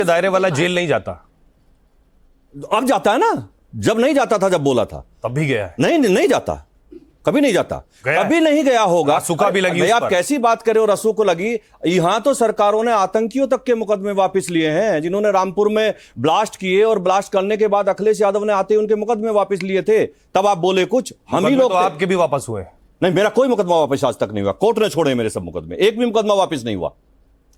दायरे वाला जेल नहीं जाता। अब जाता है ना, जब नहीं जाता था, जब बोला था तब भी गया है। नहीं जाता, कभी नहीं जाता, कभी नहीं गया होगा। रसूखा भी लगी। आप कैसी बात करे, रसू को लगी। यहां तो सरकारों ने आतंकियों तक के मुकदमे वापस लिए हैं, जिन्होंने रामपुर में ब्लास्ट किए और ब्लास्ट करने के बाद अखिलेश यादव ने आते ही उनके मुकदमे वापस लिए थे। तब आप बोले कुछ, हम ही लोग तो आपके भी वापस हुए। नहीं, मेरा कोई मुकदमा वापस आज तक नहीं हुआ। कोर्ट ने छोड़े मेरे सब मुकदमे, एक भी मुकदमा वापस नहीं हुआ।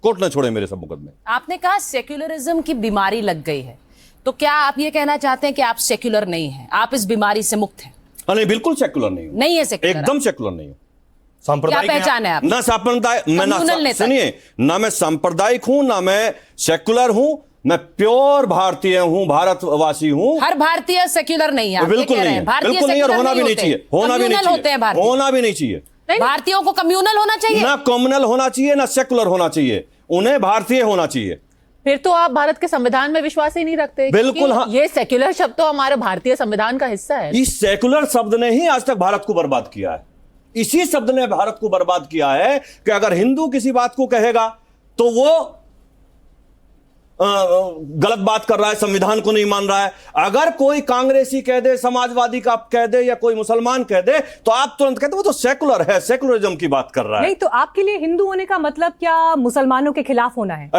कोर्ट ने छोड़े मेरे सब मुकदमे। आपने कहा सेक्युलरिज्म की बीमारी लग गई है, तो क्या आप ये कहना चाहते हैं कि आप सेक्युलर नहीं हैं, आप इस बीमारी से मुक्त हैं? नहीं, बिल्कुल सेक्युलर नहीं हूं। नहीं है सेक्युलर, एकदम सेक्युलर नहीं हूं। क्या पहचान है आप? ना सांप्रदायिक, सुनिए, ना मैं सांप्रदायिक हूं, ना मैं सेक्युलर हूं, मैं प्योर भारतीय हूं, भारतवासी हूं। हर भारतीय सेक्युलर नहीं है, बिल्कुल नहीं है, बिल्कुल नहीं, और होना भी नहीं चाहिए, होना भी नहीं चाहिए, होना भी नहीं चाहिए। भारतीयों को कम्युनल होना चाहिए, ना कम्युनल होना चाहिए, ना सेक्युलर होना चाहिए, उन्हें भारतीय होना चाहिए। फिर तो आप भारत के संविधान में विश्वास ही नहीं रखते। बिल्कुल, हाँ। ये सेक्युलर शब्द तो हमारे भारतीय संविधान का हिस्सा है। इस सेक्युलर शब्द ने ही आज तक भारत को बर्बाद किया है। इसी शब्द ने भारत को बर्बाद किया है कि अगर हिंदू किसी बात को कहेगा तो वो गलत बात कर रहा है, संविधान को नहीं मान रहा है। अगर कोई कांग्रेसी कह दे, समाजवादी का कह दे, या कोई मुसलमान कह दे, तो आप तुरंत कहते वो तो सेकुलर है, सेकुलरिज्म की बात कर रहा है। नहीं, तो आपके लिए हिंदू होने का मतलब क्या मुसलमानों के खिलाफ होना है?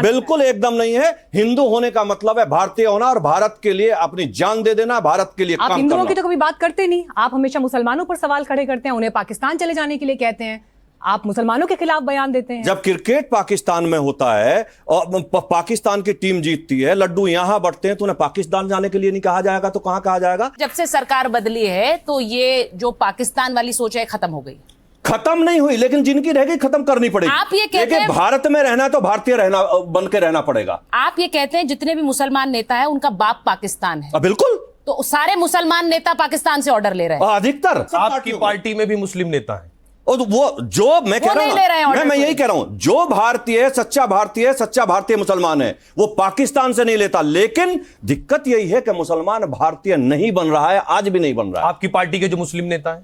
बिल्कुल एकदम नहीं है। हिंदू होने का मतलब है भारतीय होना और भारत के लिए अपनी जान दे देना, भारत के लिए काम करना। आप हिंदुओं की तो कभी बात करते नहीं, आप हमेशा मुसलमानों पर सवाल खड़े करते हैं, उन्हें पाकिस्तान चले जाने के लिए कहते हैं, आप मुसलमानों के खिलाफ बयान देते हैं। जब क्रिकेट पाकिस्तान में होता है और पाकिस्तान की टीम जीतती है, लड्डू यहां बढ़ते हैं, तो उन्हें पाकिस्तान जाने के लिए नहीं कहा जाएगा तो कहां कहा जाएगा? जब से सरकार बदली है तो ये जो पाकिस्तान वाली सोच है खत्म हो गई। खत्म नहीं हुई, लेकिन जिनकी रहेगी खत्म करनी पड़ेगी। आप ये कहते हैं भारत में रहना है तो भारतीय रहना बन के रहना पड़ेगा। आप ये कहते हैं जितने भी मुसलमान नेता है उनका बाप पाकिस्तान है। बिल्कुल, तो सारे मुसलमान नेता पाकिस्तान से ऑर्डर ले रहे हैं। अधिकतर आपकी पार्टी में भी मुस्लिम नेता है, और वो जो मैं कह रहा हूं, मैं यही कह रहा हूं, जो भारतीय सच्चा भारतीय मुसलमान है, वो पाकिस्तान से नहीं लेता। लेकिन दिक्कत यही है कि मुसलमान भारतीय नहीं बन रहा है, आज भी नहीं बन रहा है। आपकी पार्टी के जो मुस्लिम नेता है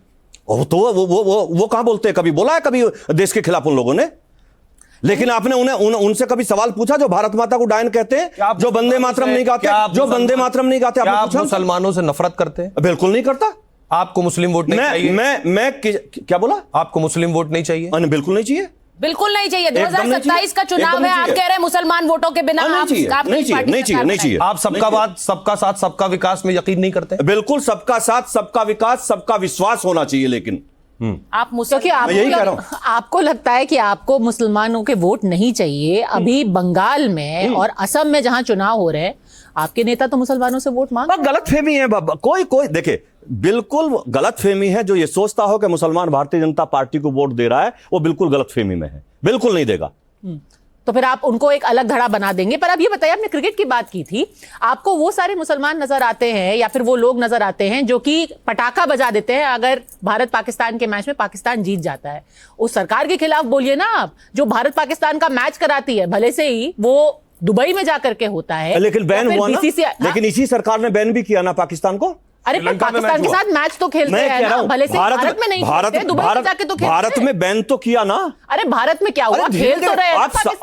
तो वो कहां बोलते हैं? कभी बोला है कभी देश के खिलाफ उन लोगों ने? लेकिन आपने उनसे कभी सवाल पूछा जो भारत माता को डायन कहते हैं, जो वंदे मातरम नहीं गाते, जो वंदे मातरम नहीं गाते? आप मुसलमानों से नफरत करते हैं? बिल्कुल नहीं करता। आपको मुस्लिम वोट नहीं चाहिए? मैं क्या बोला? आपको मुस्लिम वोट नहीं चाहिए? बिल्कुल नहीं चाहिए, बिल्कुल नहीं चाहिए। 2027 का चुनाव है, आप कह रहे हैं मुसलमान वोटों के बिना नहीं चाहिए। आप सबका साथ सबका विकास में यकीन नहीं करते? बिल्कुल, सबका साथ सबका विकास सबका विश्वास होना चाहिए। लेकिन आप आपको लगता है कि आपको मुसलमानों के वोट नहीं चाहिए। अभी बंगाल में और असम में जहां चुनाव हो रहे हैं, आपके नेता तो मुसलमानों से वोट मांग। गलतफहमी है बाबा, कोई देखिए, बिल्कुल गलतफहमी है। जो ये सोचता हो कि मुसलमान भारतीय जनता पार्टी को वोट दे रहा है, वो बिल्कुल गलतफहमी में है, बिल्कुल नहीं देगा। तो फिर आप उनको एक अलग धड़ा बना देंगे। पर अब ये बताइए, आपने क्रिकेट की बात की थी, आपको वो सारे मुसलमान नजर आते हैं या फिर वो लोग नजर आते हैं जो कि पटाखा बजा देते हैं अगर भारत पाकिस्तान के मैच में पाकिस्तान जीत जाता है? उस सरकार के खिलाफ बोलिए ना आप, जो भारत पाकिस्तान का मैच कराती है, भले से ही वो दुबई में जाकर के होता है, लेकिन बैन हुआ ना। लेकिन इसी सरकार ने बैन भी किया ना पाकिस्तान को। अरे पाकिस्तान के साथ मैच तो खेलते हैं ना, भले से भारत में नहीं खेलते, दुबई में जाके तो खेलते हैं। भारत में बैन तो किया ना। अरे भारत में क्या हुआ, खेल तो रहे हैं।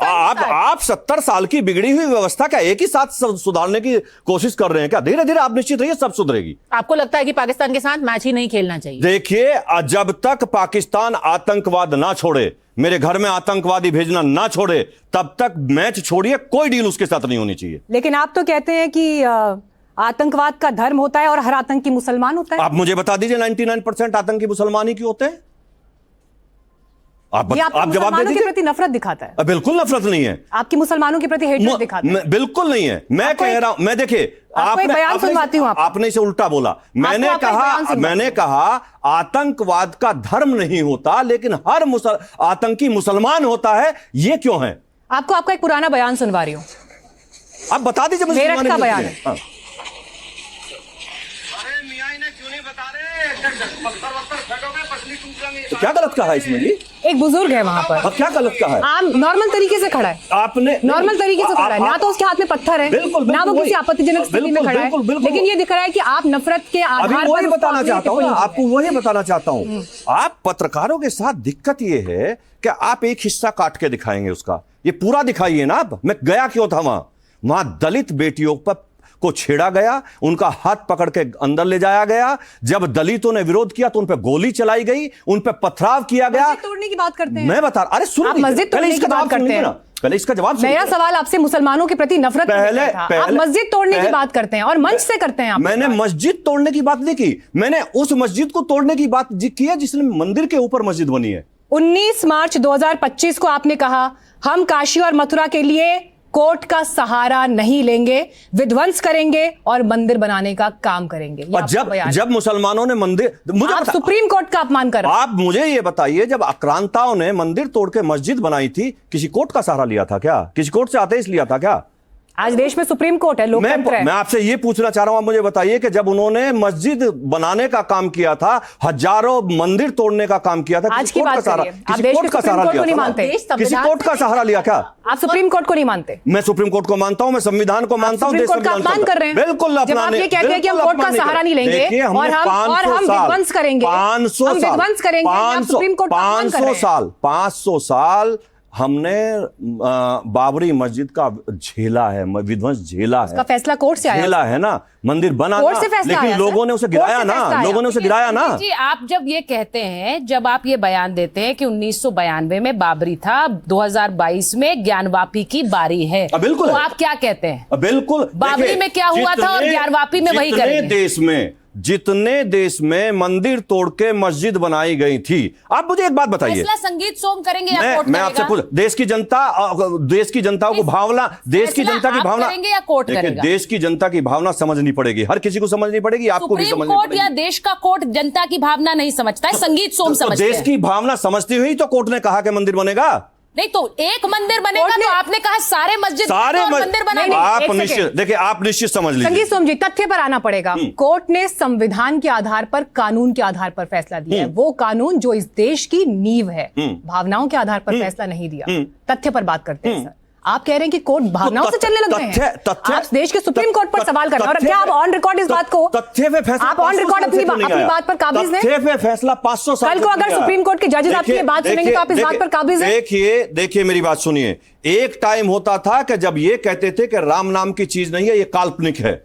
आप 70 साल की बिगड़ी हुई व्यवस्था क्या एक ही साथ सुधारने की कोशिश कर रहे हैं क्या? धीरे धीरे आप निश्चित रहिए, सब सुधरेगी। आपको लगता है कि पाकिस्तान के साथ मैच ही नहीं खेलना चाहिए? देखिए, जब तक पाकिस्तान आतंकवाद ना छोड़े, मेरे घर में आतंकवादी भेजना ना छोड़े, तब तक मैच छोड़िए, कोई डील उसके साथ नहीं होनी चाहिए। लेकिन आप तो कहते हैं कि आतंकवाद का धर्म होता है और हर आतंकी मुसलमान होता है। आप मुझे बता दीजिए, 99% आतंकी मुसलमान ही क्यों होते हैं? आप जवाब दे दीजिए। के प्रति नफरत दिखाता है? बिल्कुल नफरत नहीं है। आपकी मुसलमानों के प्रति हेटरेट दिखाता है? बिल्कुल नहीं है। मैं कह रहा हूं, मैं देखिए, आपने इसे उल्टा बोला। मैंने कहा आतंकवाद का धर्म नहीं होता, लेकिन हर आतंकी मुसलमान होता है। ये क्यों है? आपको आपका एक पुराना बयान सुनवा रही हूं, आप बता दीजिए। मेरठ का बयान है। तो क्या गलत कहा है इसमें जी? एक बुजुर्ग है वहां पर। अब क्या गलत कहा है? आम नॉर्मल तरीके से खड़ा है, आपने नॉर्मल तरीके से खड़ा है, ना तो उसके हाथ में पत्थर है, ना वो किसी आपत्तिजनक स्थिति में खड़ा है, लेकिन ये दिख रहा है कि आप नफरत के आधार पर बताना चाहता हूँ, आपको वही बताना चाहता हूँ। आप पत्रकारों के साथ दिक्कत ये है कि आप एक हिस्सा काट के दिखाएंगे उसका, ये पूरा दिखाइए ना। आप मैं गया क्यों था वहां? वहां दलित बेटियों पर को छेड़ा गया, उनका हाथ पकड़ के अंदर ले जाया गया। जब दलितों ने विरोध किया तो उन पर गोली चलाई गई, उन पर पथराव किया गया। मस्जिद तोड़ने की बात करते हैं, मैं बता रहा, अरे सुन, आप मस्जिद तोड़ने की बात करते हैं, पहले इसका जवाब। मेरा सवाल आपसे मुसलमानों के प्रति नफरत पहले आप मस्जिद तोड़ने की बात करते हैं और मंच से करते हैं। मैंने मस्जिद तोड़ने की बात नहीं की, मैंने उस मस्जिद को तोड़ने की बात की है जिसने मंदिर के ऊपर मस्जिद बनी है। 19 मार्च 2025 को आपने कहा हम काशी और मथुरा के लिए कोर्ट का सहारा नहीं लेंगे, विध्वंस करेंगे और मंदिर बनाने का काम करेंगे। और जब मुसलमानों ने मंदिर, मुझे आप सुप्रीम कोर्ट का अपमान कर रहे हैं। आप मुझे ये बताइए, जब आक्रांताओं ने मंदिर तोड़ के मस्जिद बनाई थी, किसी कोर्ट का सहारा लिया था क्या? किसी कोर्ट से आदेश लिया था क्या? आज देश में सुप्रीम कोर्ट है, लोकतंत्र है। मैं आपसे ये पूछना चाह रहा हूं, आप मुझे बताइए कि जब उन्होंने मस्जिद बनाने का काम किया था, हजारों मंदिर तोड़ने का काम किया था, आज की बात करिए, आप देश में सुप्रीम कोर्ट को नहीं मानते, किसी कोर्ट का सहारा लिया क्या? आप सुप्रीम कोर्ट को नहीं मानते। मैं सुप्रीम कोर्ट को मानता हूं, मैं संविधान को मानता हूं, सुप्रीम कोर्ट का अपमान कर रहे हैं। बिल्कुल जब आप ये कहते हैं कि हम कोर्ट का सहारा नहीं लेंगे और हम विध्वंस करेंगे, 500 साल हमने बाबरी मस्जिद का झेला है, विध्वंस झेला है। उसका फैसला कोर्ट से आया, झेला है ना, मंदिर बना, कोर्ट से फैसला लेकिन लोगों ने उसे गिराया ना, लोगों ने उसे गिराया ना। जी, आप जब ये कहते हैं, जब आप ये बयान देते हैं कि 1992 में बाबरी था, 2022 में ज्ञानवापी की बारी है, बिल्कुल, तो आप क्या कहते हैं? बिल्कुल, बाबरी में क्या हुआ था और ज्ञानवापी में वही करेंगे। जितने देश में मंदिर तोड़ के मस्जिद बनाई गई थी, आप मुझे एक बात बताइए, फैसला संगीत सोम करेंगे या कोर्ट मैं आपसे पूछ, देश की जनता को भावना, देश की जनता की भावना करेंगे या कोर्ट करेगा? देश की जनता की भावना समझनी पड़ेगी, हर किसी को समझनी पड़ेगी, आपको भी समझनी कोर्ट पड़ेगी। या देश का कोर्ट जनता की भावना नहीं समझता है, संगीत सोम समझते हैं। देश की भावना समझती हुई तो कोर्ट ने कहा कि मंदिर बनेगा। नहीं तो एक मंदिर बनेगा, तो आपने कहा सारे मंदिर बनाएंगे। आप निश्चित देखिए, आप निश्चित समझ लीजिए। संगीत सोम जी, तथ्य पर आना पड़ेगा। कोर्ट ने संविधान के आधार पर, कानून के आधार पर फैसला दिया है, वो कानून जो इस देश की नींव है, भावनाओं के आधार पर फैसला नहीं दिया। तथ्य पर बात करते हैं सर, आप कह रहे हैं कि कोर्ट भावनाओं से चलने लग गए हैं। आप देश के सुप्रीम कोर्ट पर सवाल कर रहे हैं, और क्या आप ऑन रिकॉर्ड इस बात को, तथ्य पे फैसला, आप ऑन रिकॉर्ड अपनी बात पर काबिज हैं? तथ्य पे फैसला 500 साल कल को अगर सुप्रीम कोर्ट के जजेस आपकी ये बात सुनेंगे तो आप इस बात पर काबिज हैं? देखिए मेरी बात सुनिए, एक टाइम होता था कि जब ये कहते थे कि राम नाम की चीज नहीं है, ये काल्पनिक है।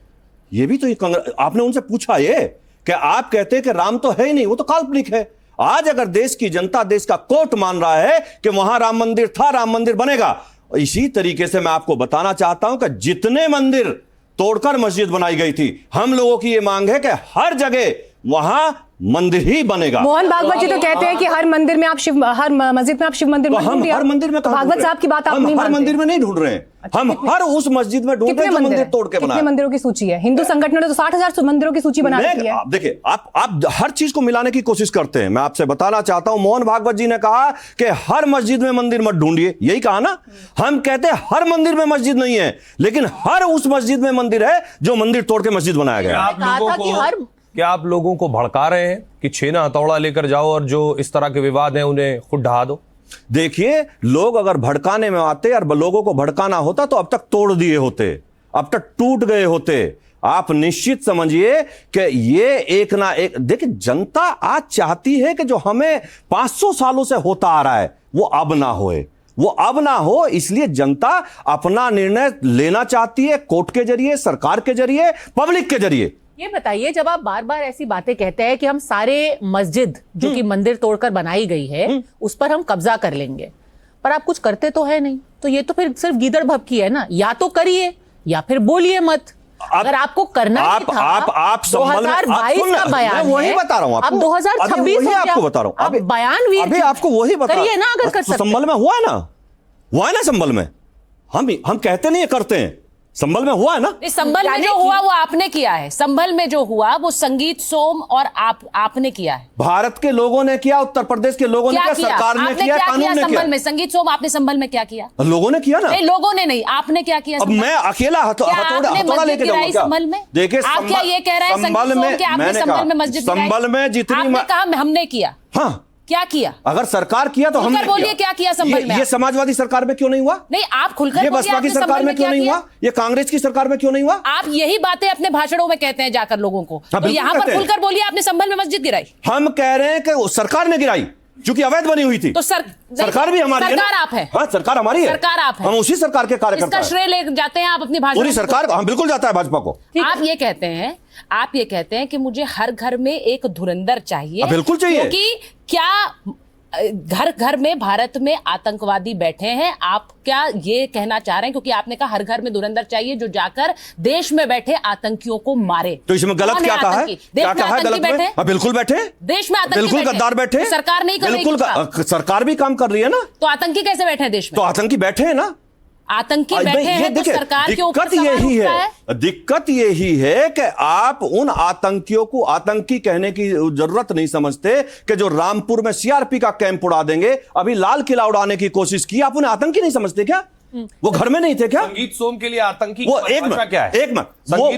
ये भी तो आपने उनसे पूछा ये कि आप कहते हैं कि राम तो है ही नहीं, वो तो काल्पनिक है। आज अगर देश की जनता, देश का कोर्ट मान रहा है कि वहां राम मंदिर था, राम मंदिर बनेगा, इसी तरीके से मैं आपको बताना चाहता हूं कि जितने मंदिर तोड़कर मस्जिद बनाई गई थी, हम लोगों की यह मांग है कि हर जगह वहां मंदिर ही बनेगा। मोहन भागवत जी तो कहते हैं कि हर मंदिर में आप हर मस्जिद में आप शिव मंदिर, हम हर मंदिर में, भागवत साहब की बात आप नहीं हर मंदिर में नहीं ढूंढ रहे हैं, हम हर उस मस्जिद में ढूंढ रहे हैं जो मंदिर तोड़ के बनाया। कितने मंदिरों की सूची है? हिंदू संगठनों ने तो 60,000 मंदिरों की सूची बना दी है। देखिए, आप हर चीज को मिलाने की कोशिश करते हैं। मैं आपसे बताना चाहता हूं, मोहन भागवत जी ने कहा कि हर मस्जिद में मंदिर मत ढूंढिए, यही कहा ना। हम कहते हैं हर मंदिर में मस्जिद नहीं है, लेकिन हर उस मस्जिद में मंदिर है जो मंदिर तोड़ के मस्जिद बनाया गया। क्या आप लोगों को भड़का रहे हैं कि छेना हथौड़ा लेकर जाओ और जो इस तरह के विवाद हैं उन्हें खुद ढहा दो? देखिए, लोग अगर भड़काने में आते और लोगों को भड़काना होता तो अब तक तोड़ दिए होते, अब तक टूट गए होते। आप निश्चित समझिए कि ये एक ना एक, देखिए, जनता आज चाहती है कि जो हमें 500 सालों से होता आ रहा है वो अब ना होए, वो अब ना हो। इसलिए जनता अपना निर्णय लेना चाहती है, कोर्ट के जरिए, सरकार के जरिए, पब्लिक के जरिए। ये बताइए, जब आप बार बार ऐसी बातें कहते हैं कि हम सारे मस्जिद जो कि मंदिर तोड़कर बनाई गई है उस पर हम कब्जा कर लेंगे, पर आप कुछ करते तो है नहीं, तो ये तो फिर सिर्फ गीदड़ भभकी है ना। या तो करिए या फिर बोलिए मत। अगर आपको करना आप 2022 का बयान, वही बता रहा हूं आपको, अब 2026 आपको बता रहा हूं, अब बयान भी अभी आपको वही बता करिए ना, अगर कर सकते। संभल में हुआ है ना संभल में, हम कहते नहीं करते हैं, संभल में हुआ है ना। संभल में जो हुआ वो आपने किया है, संभल में जो हुआ वो संगीत सोम और आपने किया है, भारत के लोगों ने किया, उत्तर प्रदेश के लोगों ने किया, सरकार ने किया, कानून ने किया। संभल में संगीत सोम आपने संभल में क्या किया? लोगों ने किया ना। नहीं, लोगों ने नहीं, आपने क्या किया? अब मैं अकेला हथौड़ा लेके जाऊंगा क्या? संभल में देखिए, आप क्या ये कह रहे हैं संभल में मस्जिद, संभल में जितनी कहा हमने किया, हाँ, क्या किया? अगर सरकार किया तो हमने बोलिए क्या किया संभल में? ये समाजवादी सरकार में क्यों नहीं हुआ? नहीं, आप खुलकर ये बसपा की सरकार में क्यों नहीं हुआ? ये कांग्रेस की सरकार में क्यों नहीं हुआ? आप यही बातें अपने भाषणों में कहते हैं जाकर लोगों को, तो यहाँ पर खुलकर बोलिए आपने संभल में मस्जिद गिराई। हम कह रहे हैं कि सरकार ने गिराई, क्योंकि अवैध बनी हुई थी। तो सरकार भी हमारी है ना? सरकार आप है। हाँ, सरकार हमारी है, सरकार आप है। हम उसी सरकार के कार्यकर्ता इसका हैं। श्रेय ले जाते हैं आप अपनी भाजपा पूरी सरकार, हाँ बिल्कुल जाता है भाजपा को। आप ये कहते हैं कि मुझे हर घर में एक धुरंधर चाहिए। बिल्कुल चाहिए। क्योंकि क्या घर घर में भारत में आतंकवादी बैठे हैं? आप क्या ये कहना चाह रहे हैं? क्योंकि आपने कहा हर घर में धुरंधर चाहिए जो जाकर देश में बैठे आतंकियों को मारे। तो इसमें गलत क्या कहा है? क्या कहा है गलत में? हाँ, बिल्कुल बैठे, देश में आतंकी बिल्कुल गद्दार बैठे। तो सरकार नहीं कर रही बिल्कुल, सरकार भी काम कर रही है ना। तो आतंकी कैसे बैठे हैं देश में? तो आतंकी बैठे हैं ना, आतंकी बैठे हैं तो सरकार के ऊपर दिक्कत यही है, दिक्कत यही है कि आप उन आतंकियों को आतंकी कहने की जरूरत नहीं समझते कि जो रामपुर में सीआरपी का कैंप उड़ा देंगे, अभी लाल किला उड़ाने की कोशिश की, आप उन्हें आतंकी नहीं समझते क्या? वो घर में नहीं थे क्या? संगीत सोम के लिए आतंकी वो की परिभाषा क्या है? एक मिनट,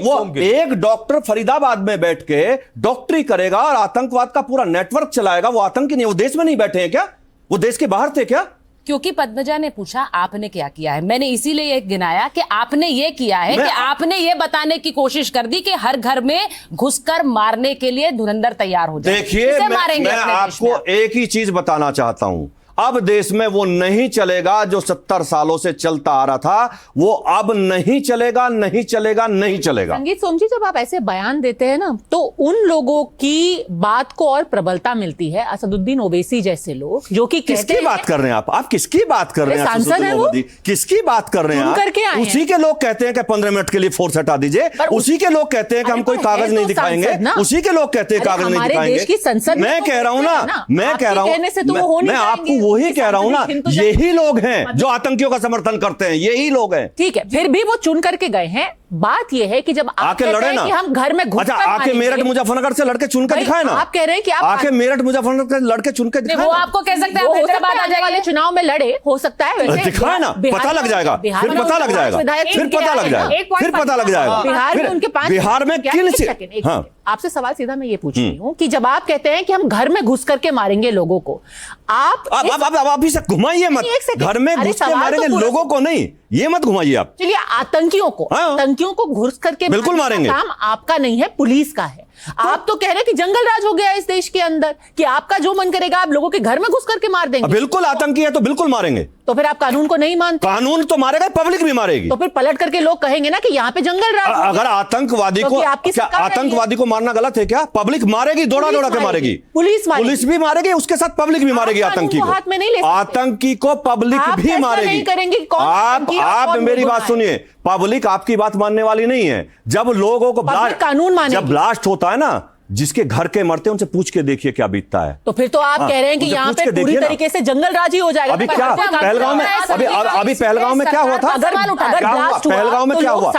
वो एक डॉक्टर फरीदाबाद में बैठ के डॉक्टरी करेगा और आतंकवाद का पूरा नेटवर्क चलाएगा, वो आतंकी नहीं? वो देश में नहीं बैठे हैं क्या? वो देश के बाहर थे क्या? क्योंकि पद्मजा ने पूछा आपने क्या किया है, मैंने इसीलिए ये गिनाया कि आपने ये किया है कि आपने ये बताने की कोशिश कर दी कि हर घर में घुसकर मारने के लिए धुरंधर तैयार हो जाए। देखिए, मैं आपको एक ही चीज बताना चाहता हूं, अब देश में वो नहीं चलेगा जो 70 सालों से चलता आ रहा था, वो अब नहीं चलेगा, नहीं चलेगा, नहीं चलेगा। संगीत सोम जी, जब आप ऐसे बयान देते हैं ना, तो उन लोगों की बात को और प्रबलता मिलती है। असदुद्दीन ओवैसी जैसे लोग जो कि किसकी बात कर रहे हैं आप किसकी बात कर रहे हैं? सांसद है वो, किसकी बात कर रहे हैं आप? उसी के लोग कहते हैं कि 15 मिनट के लिए फोर्स हटा दीजिए, उसी के लोग कहते हैं कि हम कोई कागज नहीं दिखाएंगे, उसी के लोग कहते हैं कागज नहीं दिखाएंगे। मैं कह रहा हूं ना, मैं कह रहा हूं, मैं आपको वही कह रहा हूं ना, यही लोग हैं जो आतंकियों का समर्थन करते हैं, यही लोग हैं। ठीक है, फिर भी वो चुन करके गए हैं। बात यह है कि जब आप आके लड़े ना, कि हम घर में घुस, अच्छा आके मेरठ मुजफ्फरनगर से लड़के चुन के दिखाए ना। आप कह रहे हैं कि आप आके मेरठ मुजफ्फरनगर से लड़के चुन के दिखाए, वो आपको कह सकते हैं हैदराबाद आ जाएंगे, चुनाव में लड़े, हो सकता है वैसे दिखाए ना, पता लग जाएगा, फिर पता लग जाएगा, फिर पता लग जाएगा, फिर पता लग जाएगा। बिहार में उनके 5, बिहार में किन से, हाँ आपसे सवाल सीधा मैं ये पूछ रही हूँ कि जब आप कहते हैं कि हम घर में घुस करके मारेंगे लोगों को, आप अभी से घुमाइए मत, घर में घुस के मारेंगे लोगों को नहीं, ये मत घुमाइए आप। चलिए, आतंकियों को घुस करके बिल्कुल मारेंगे, काम आपका नहीं है, पुलिस का है। आप तो कह रहे हैं कि जंगल राज हो गया इस देश के अंदर, कि आपका जो मन करेगा आप लोगों के घर में घुस करके मार देंगे। बिल्कुल, आतंकी है तो बिल्कुल मारेंगे। तो फिर आप कानून को नहीं मानते? कानून तो मारेगा, पब्लिक भी मारेगी। तो फिर पलट करके लोग कहेंगे ना कि यहाँ पे जंगल राज। अगर आतंकवादी को, क्या आतंकवादी को मारना गलत है क्या? पब्लिक मारेगी, दौड़ा के मारेगी, पुलिस भी मारेगी, उसके साथ पब्लिक भी मारेगी। आतंकी को हाथ में नहीं ले, आतंकी को पब्लिक भी मारेगी। आप मेरी बात सुनिए, पब्लिक आपकी बात मानने वाली नहीं है। जब लोगों को जब ब्लास्ट होता है ना, जिसके घर के मरते हैं उनसे पूछ के देखिए क्या बीतता है। तो फिर तो आप कह रहे हैं कि यहाँ पे पूरी तरीके से जंगल राज ही हो जाएगा। अभी क्या पहलगांव में, अभी पहलगांव में क्या हुआ था? पहलगांव में क्या हुआ?